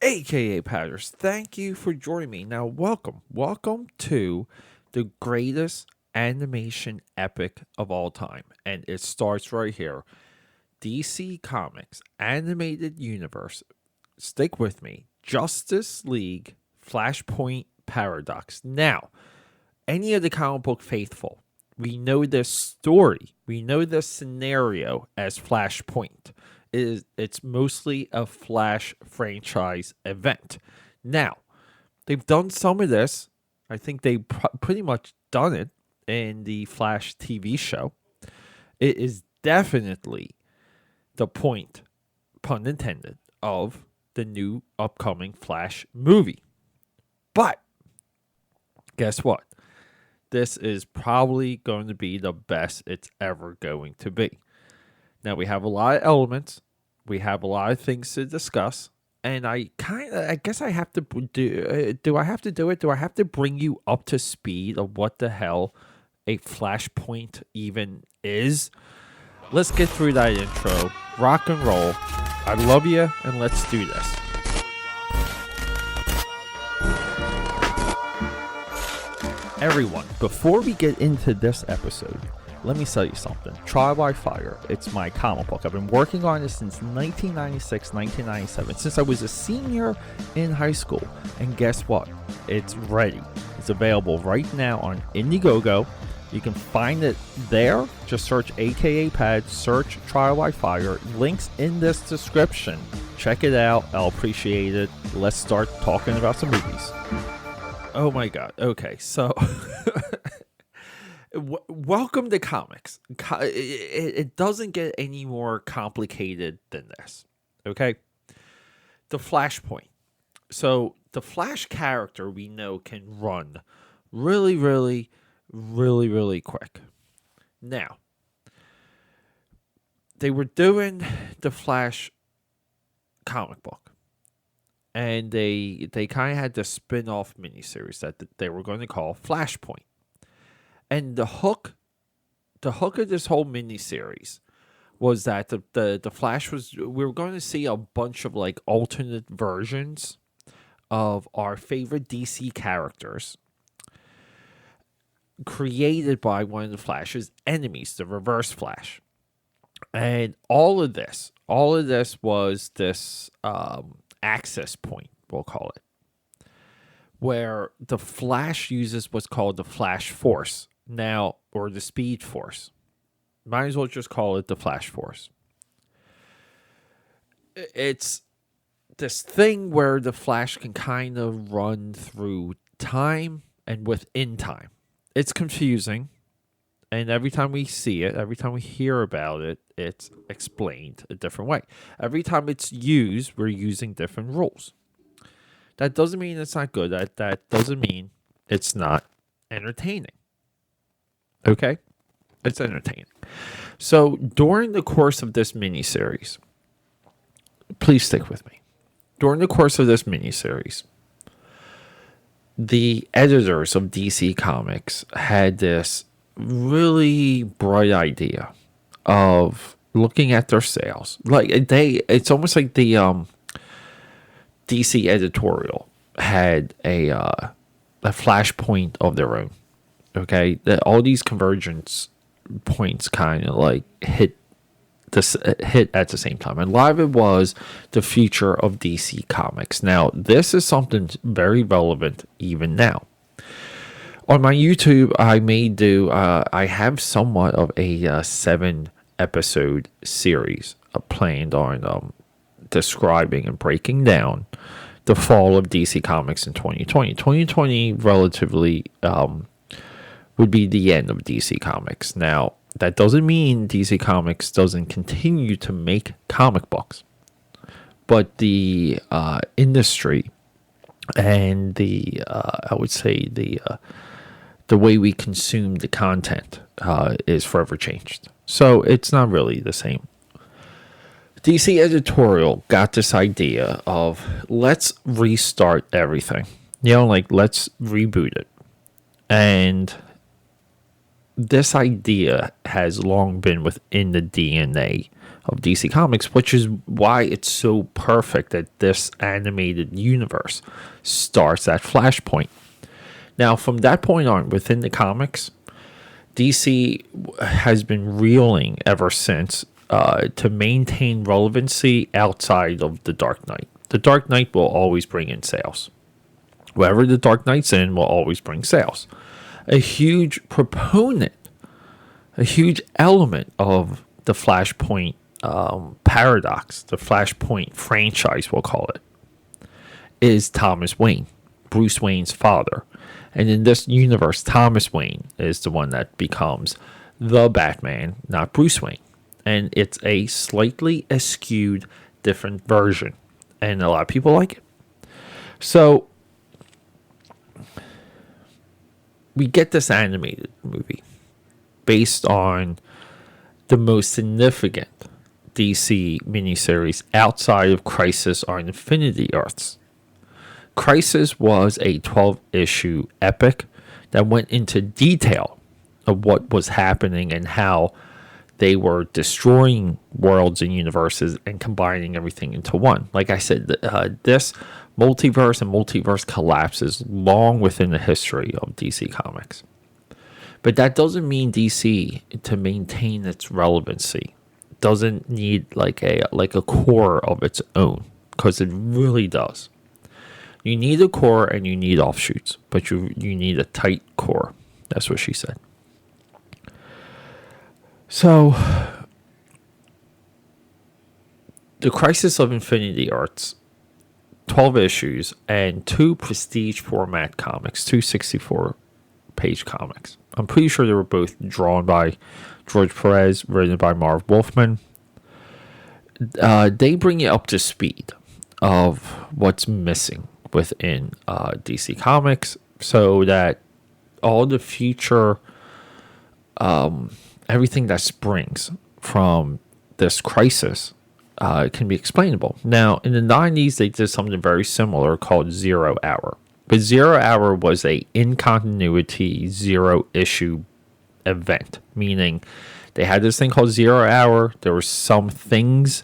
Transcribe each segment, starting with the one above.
AKAPADers. Thank you for joining me. Now, welcome to the greatest animation epic of all time. And it starts right here. DC Comics Animated Universe. Stick with me. Justice League Flashpoint Paradox. Now, any of the comic book faithful, we know this story, we know this scenario as Flashpoint. It's mostly a Flash franchise event. Now, they've done some of this. I think they pretty much done it in the Flash TV show. It is definitely the point, pun intended, of the new upcoming Flash movie. But guess what? This is probably going to be the best it's ever going to be. Now, we have a lot of elements. We have a lot of things to discuss. And I guess I have to do I have to do it? Do I have to bring you up to speed of what the hell a Flashpoint even is? Let's get through that intro. Rock and roll. I love you, and let's do this. Everyone, before we get into this episode, let me tell you something. Trial by Fire, it's my comic book. I've been working on it since 1996, 1997, since I was a senior in high school. And guess what? It's ready. It's available right now on Indiegogo. You can find it there. Just search AKAPAD, search Trial by Fire. Links in this description. Check it out. I'll appreciate it. Let's start talking about some movies. Oh my God. Okay, so welcome to comics. It doesn't get any more complicated than this. Okay? The Flashpoint. So the Flash character we know can run really quick. Now, they were doing the Flash comic book. And they kind of had this spin-off miniseries that they were going to call Flashpoint. And the hook of this whole miniseries was that the Flash we were going to see a bunch of like alternate versions of our favorite DC characters created by one of the Flash's enemies, the Reverse Flash. And all of this was this access point, we'll call it, where the Flash uses what's called the Flash Force now, or the Speed Force. Might as well just call it the Flash Force. It's this thing where the Flash can kind of run through time and within time. It's confusing, and every time we see it, every time we hear about it, it's explained a different way. Every time it's used, we're using different rules. That doesn't mean it's not good. That doesn't mean it's not entertaining. Okay? It's entertaining. So during the course of this miniseries, please stick with me. During the course of this miniseries, the editors of DC Comics had this really bright idea of looking at their sales. Like it's almost like the DC editorial had a flashpoint of their own. Okay, all these convergence points kind of like hit at the same time, and a lot of it was the future of DC Comics. Now, this is something very relevant even now. On my YouTube, I have somewhat of a 7-episode series planned on describing and breaking down the fall of DC Comics in 2020. 2020 relatively would be the end of DC Comics. Now, that doesn't mean DC Comics doesn't continue to make comic books, but the industry and I would say the way we consume the content is forever changed. So it's not really the same. DC editorial got this idea of let's restart everything. Like let's reboot it. And this idea has long been within the DNA of DC Comics, which is why it's so perfect that this animated universe starts at Flashpoint. Now, from that point on, within the comics, DC has been reeling ever since to maintain relevancy outside of the Dark Knight. The Dark Knight will always bring in sales. Wherever the Dark Knight's in will always bring sales. A huge proponent, a huge element of the Flashpoint paradox, the Flashpoint franchise, we'll call it, is Thomas Wayne, Bruce Wayne's father. And in this universe, Thomas Wayne is the one that becomes the Batman, not Bruce Wayne. And it's a slightly askewed, different version. And a lot of people like it. So, we get this animated movie based on the most significant DC miniseries outside of Crisis on Infinity Earths. Crisis was a 12-issue epic that went into detail of what was happening and how they were destroying worlds and universes and combining everything into one. Like I said, this multiverse and multiverse collapses long within the history of DC Comics. But that doesn't mean DC, to maintain its relevancy, doesn't need like a core of its own, because it really does. You need a core and you need offshoots, but you need a tight core. That's what she said. So, the Crisis of Infinity Earths, 12 issues, and 2 prestige format comics, 2 64-page comics. I'm pretty sure they were both drawn by George Perez, written by Marv Wolfman. They bring you up to speed of what's missing within DC Comics, so that all the future, everything that springs from this crisis can be explainable. Now, in the 90s, they did something very similar called Zero Hour. But Zero Hour was a in-continuity zero-issue event, meaning they had this thing called Zero Hour. There were some things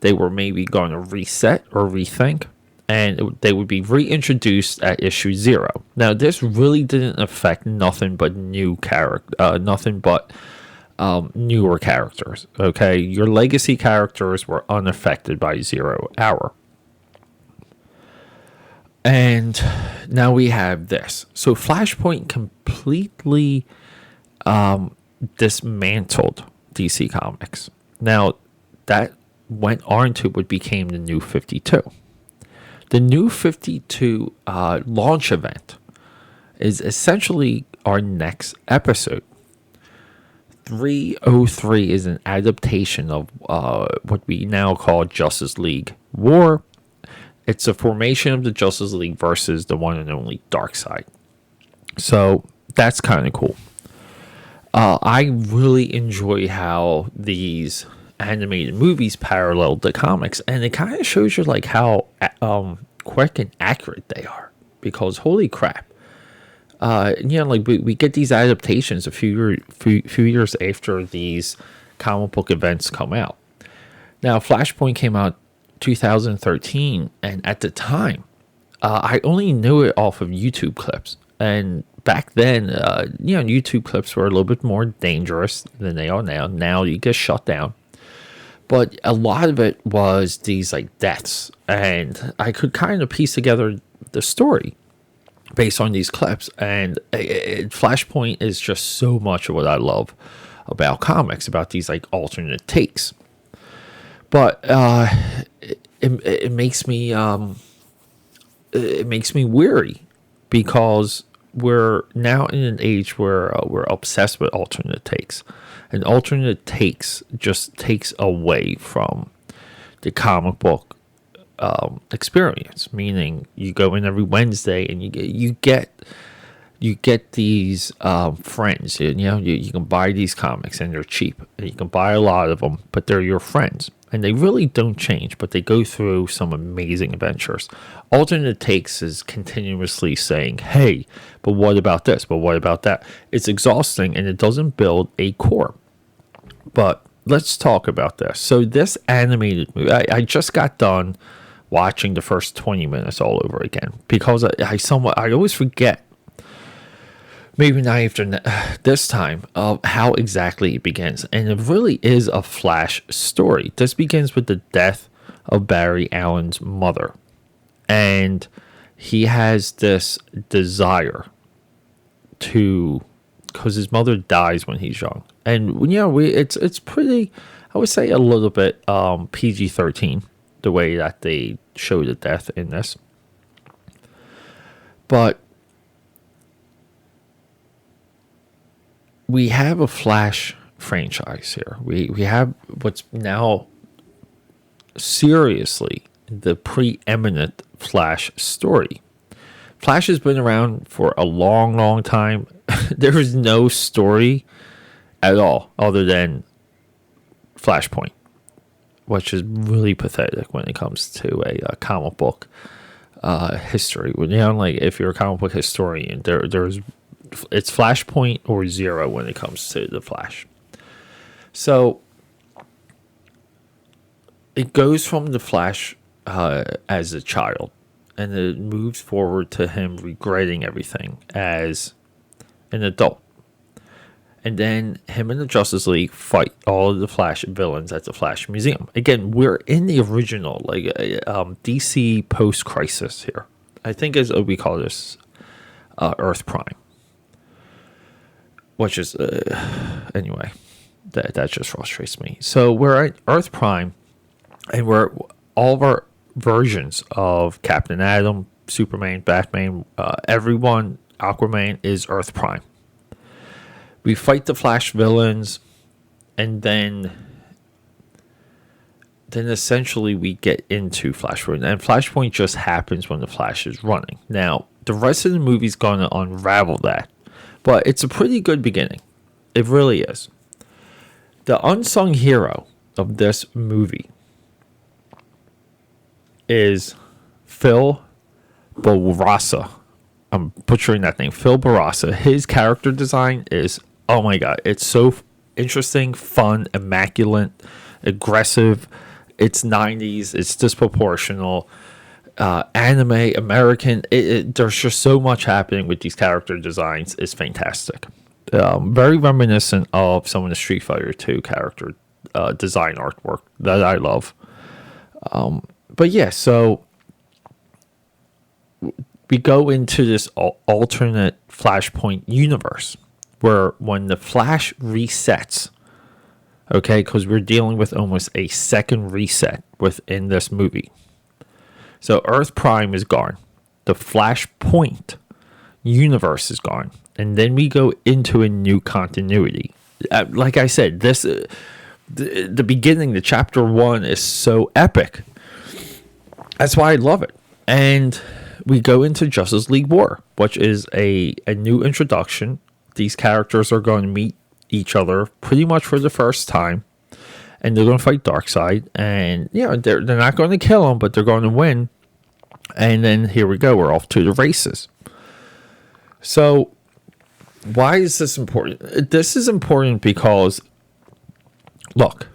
they were maybe going to reset or rethink, and they would be reintroduced at issue 0. Now, this really didn't affect nothing but newer characters. Okay, your legacy characters were unaffected by Zero Hour. And now we have this. So Flashpoint completely dismantled DC Comics. Now, that went on to what became the New 52. The New 52 launch event is essentially our next episode. 303 is an adaptation of what we now call Justice League War. It's a formation of the Justice League versus the one and only Darkseid. So that's kind of cool. I really enjoy how these animated movies parallel the comics, and it kind of shows you like how quick and accurate they are. Because holy crap, like we get these adaptations a few years after these comic book events come out. Now, Flashpoint came out 2013, and at the time, I only knew it off of YouTube clips. And back then, YouTube clips were a little bit more dangerous than they are now. Now you get shut down. But a lot of it was these like deaths, and I could kind of piece together the story based on these clips. And Flashpoint is just so much of what I love about comics, about these like alternate takes. But it makes me weary, because we're now in an age where we're obsessed with alternate takes, and alternate takes just takes away from the comic book experience. Meaning, you go in every Wednesday and you get these friends. You can buy these comics and they're cheap, and you can buy a lot of them, but they're your friends. And they really don't change, but they go through some amazing adventures. Alternate Takes is continuously saying, hey, but what about this? But what about that? It's exhausting, and it doesn't build a core. But let's talk about this. So this animated movie, I just got done watching the first 20 minutes all over again because I always forget, maybe not after this time, of how exactly it begins. And it really is a Flash story. This begins with the death of Barry Allen's mother. And he has this desire to, because his mother dies when he's young. And, it's pretty, I would say a little bit PG-13, the way that they show the death in this. But we have a Flash franchise here. We have what's now seriously the preeminent Flash story. Flash has been around for a long, long time. There is no story at all other than Flashpoint, which is really pathetic when it comes to a comic book history. Like if you're a comic book historian, it's Flashpoint or zero when it comes to the Flash. So it goes from the Flash as a child, and it moves forward to him regretting everything as an adult. And then him and the Justice League fight all of the Flash villains at the Flash Museum. Again, we're in the original, DC post-crisis here. I think as we call this Earth Prime. Which is, anyway, that just frustrates me. So we're at Earth Prime, and we're all of our versions of Captain Atom, Superman, Batman, everyone, Aquaman is Earth Prime. We fight the Flash villains, and then essentially we get into Flashpoint. And Flashpoint just happens when the Flash is running. Now, the rest of the movie's going to unravel that. But it's a pretty good beginning. It really is. The unsung hero of this movie is Phil Barassa. I'm butchering that name. Phil Barassa. His character design is, oh my God, it's so interesting, fun, immaculate, aggressive. It's 90s. It's disproportional. Anime, American. There's just so much happening with these character designs. It's fantastic. Very reminiscent of some of the Street Fighter 2 character design artwork that I love. But yeah, so we go into this alternate Flashpoint universe where when the Flash resets, okay, because we're dealing with almost a second reset within this movie. So Earth Prime is gone. The Flashpoint universe is gone. And then we go into a new continuity. Like I said, this the beginning, the chapter 1 is so epic. That's why I love it. And we go into Justice League War, which is a new introduction. These characters are going to meet each other pretty much for the first time. And they're going to fight Darkseid. And, they're not going to kill him, but they're going to win. And then here we go. We're off to the races. So why is this important? This is important because, look,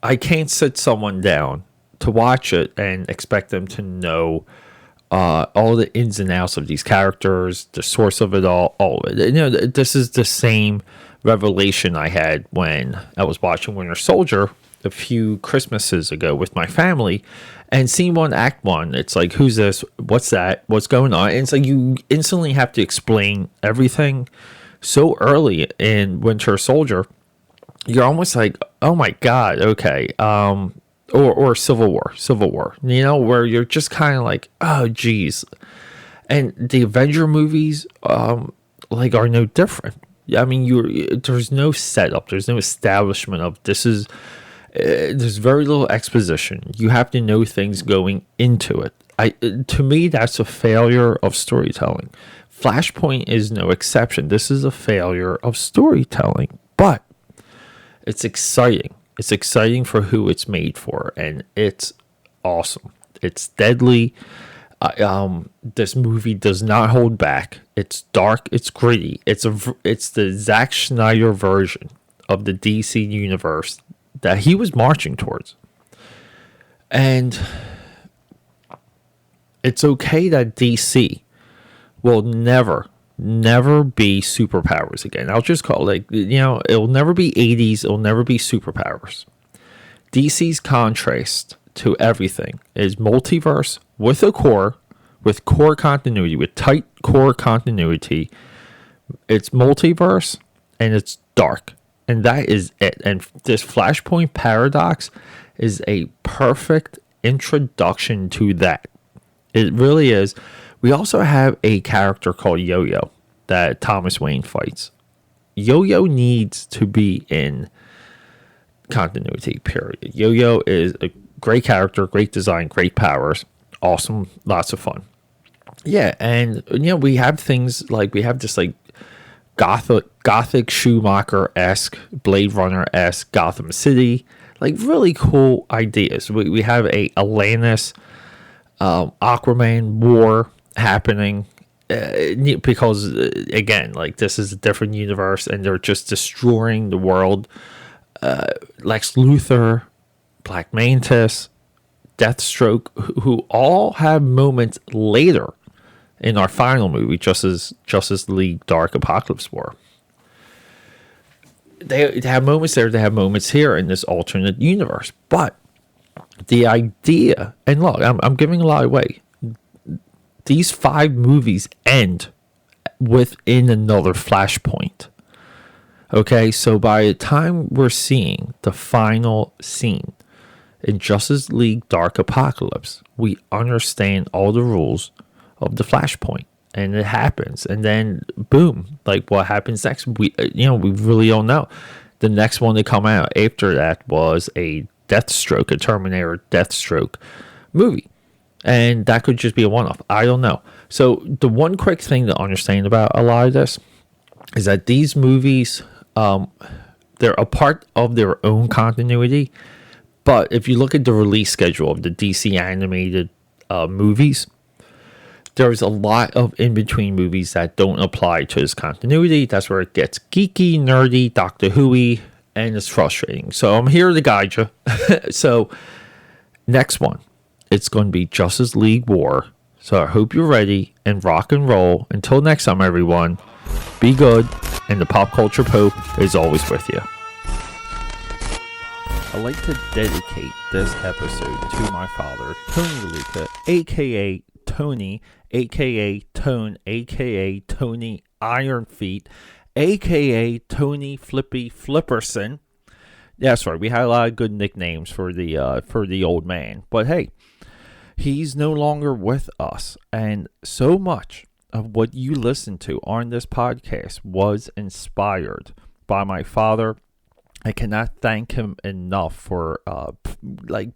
I can't sit someone down to watch it and expect them to know all the ins and outs of these characters, the source of it all of it. This is the same revelation I had when I was watching Winter Soldier a few Christmases ago with my family, and scene 1, act 1, it's like, who's this? What's that? What's going on? And it's like you instantly have to explain everything so early in Winter Soldier. You're almost like, oh my God, okay. Or Civil War, where you're just kind of like, oh geez. And the Avenger movies, are no different. I mean, there's no setup, there's no establishment of this is. There's very little exposition. You have to know things going into it. To me, that's a failure of storytelling. Flashpoint is no exception. This is a failure of storytelling, but it's exciting. It's exciting for who it's made for, and it's awesome. It's deadly. This movie does not hold back. It's dark. It's gritty. It's the Zack Snyder version of the DC universe that he was marching towards. And it's okay that DC will never be superpowers again. I'll just call it, it'll never be 80s. It'll never be superpowers. DC's contrast to everything is multiverse with core continuity, with tight core continuity. It's multiverse and it's dark. And that is it. And this Flashpoint paradox is a perfect introduction to that. It really is. We also have a character called Yo-Yo that Thomas Wayne fights. Yo-Yo needs to be in continuity, period. Yo-Yo is a great character, great design, great powers, awesome, lots of fun. Yeah, and we have things like we have this like gothic Schumacher-esque, Blade Runner-esque Gotham City, like really cool ideas. We have a Atlantis, Aquaman war happening because again, like this is a different universe and they're just destroying the world. Lex Luthor, Black Mantis, Deathstroke, who all have moments later in our final movie, Justice League Dark Apocalypse War. They have moments there, they have moments here in this alternate universe. But the idea, and look, I'm giving a lot away. These 5 movies end within another Flashpoint. Okay, so by the time we're seeing the final scene in Justice League Dark Apocalypse, we understand all the rules of the Flashpoint, and it happens, and then boom, like what happens next? We really don't know. The next one to come out after that was a Deathstroke, a Terminator Deathstroke movie, and that could just be a one-off. I don't know. So the one quick thing to understand about a lot of this is that these movies, they're a part of their own continuity, but if you look at the release schedule of the DC animated movies, there's a lot of in-between movies that don't apply to this continuity. That's where it gets geeky, nerdy, Doctor Who-y, and it's frustrating. So I'm here to guide you. So next one, it's going to be Justice League War. So I hope you're ready and rock and roll. Until next time, everyone, be good, and the Pop Culture Pope is always with you. I'd like to dedicate this episode to my father, Tony DeLuca, a.k.a. Tony, a.k.a. Tone, a.k.a. Tony Iron Feet, a.k.a. Tony Flippy Flipperson. That's right, we had a lot of good nicknames for the old man. But hey, he's no longer with us, and so much of what you listen to on this podcast was inspired by my father. I cannot thank him enough for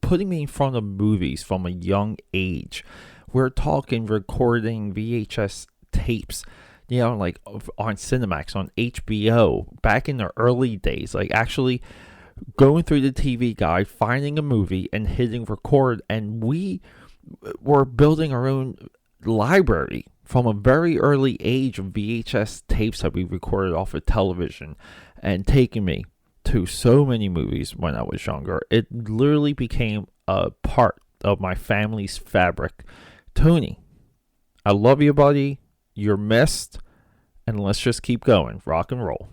putting me in front of movies from a young age. We're talking recording VHS tapes, like on Cinemax, on HBO, back in the early days, like actually going through the TV guide, finding a movie and hitting record. And we were building our own library from a very early age of VHS tapes that we recorded off of television, and taking me to so many movies when I was younger. It literally became a part of my family's fabric. Tony, I love you, buddy. You're missed. And let's just keep going. Rock and roll.